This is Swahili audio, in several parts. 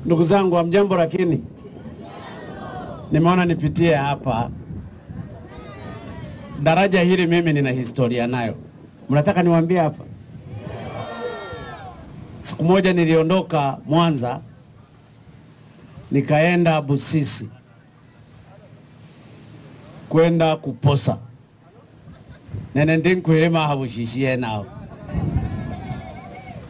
Ndugu zangu hamjambo, lakini nimeona nipitie hapa. Daraja hili mimi nina historia nayo. Mnataka niwaambie hapa? Siku moja niliondoka Mwanza nikaenda Busisi kwenda kuposa. Nene ndinkwilima habushishie nao.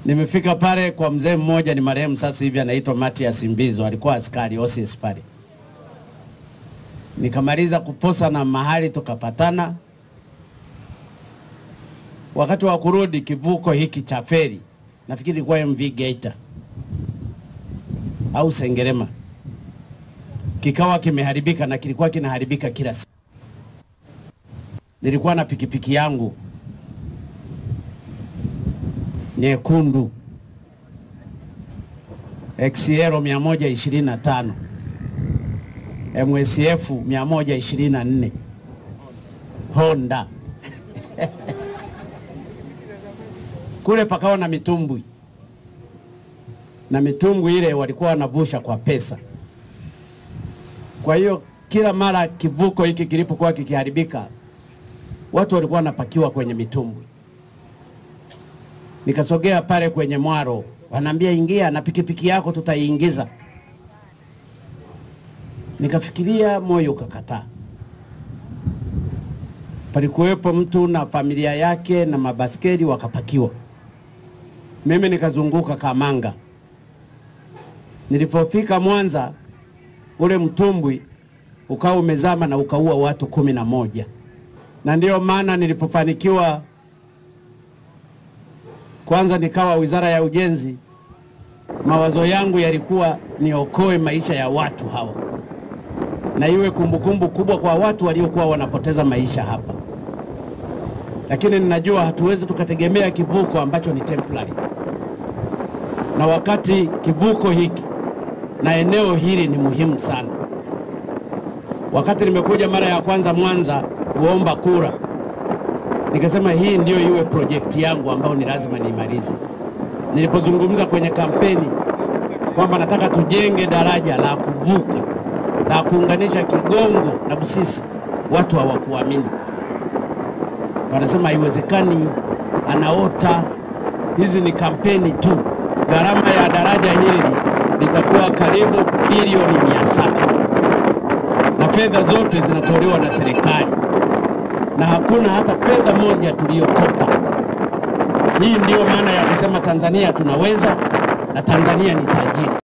Nimefika pale kwa mzee mmoja, ni marehemu sasa hivi, anaitwa Matias Mbizo, alikuwa askari OCS pale. Nikamaliza kuposa na mahali tukapatana. Wakati wa kurudi kivuko hiki cha feri, nafikiri kwa MV Geita au Sengerema, kikawa kimeharibika, na kilikuwa kinaharibika kila siku. Nilikuwa na pikipiki yangu nyekundu XL 125 MSF 124 Honda. Kule pakawa na mitumbwi, na mitumbwi ile walikuwa wanavusha kwa pesa. Kwa hiyo kila mara kivuko hiki kilipokuwa kikiharibika, watu walikuwa wanapakiwa kwenye mitumbwi. Nikasogea pale kwenye mwaro, wananiambia ingia na pikipiki yako tutaiingiza. Nikafikiria, moyo ukakataa. Palikuwepo mtu na familia yake na mabaskeli wakapakiwa. Mimi nikazunguka Kamanga. Nilipofika Mwanza, ule mtumbwi ukawa umezama na ukaua watu 11. Na ndio maana nilipofanikiwa kwanza nikawa Wizara ya Ujenzi, mawazo yangu yalikuwa niokoe maisha ya watu hawa, na iwe kumbukumbu kubwa kwa watu waliokuwa wanapoteza maisha hapa. Lakini ninajua hatuwezi tukategemea kivuko ambacho ni temporary. Na wakati kivuko hiki na eneo hili ni muhimu sana. Wakati nimekuja mara ya kwanza Mwanza kuomba kura, nikasema hii ndio iwe project yangu ambayo ni lazima niimalize. Nilipozungumza kwenye kampeni kwamba nataka tujenge daraja la kuvuka la kuunganisha Kigongo na Busisi, watu hawakuamini. Wanasema haiwezekani, anaota. Hizi ni kampeni tu. Gharama ya daraja hili litakuwa karibu bilioni 700. Na fedha zote zinatolewa na serikali. Na hakuna hata fedha moja tuliyokopa. Hii ndio maana ya kusema Tanzania tunaweza, na Tanzania ni tajiri.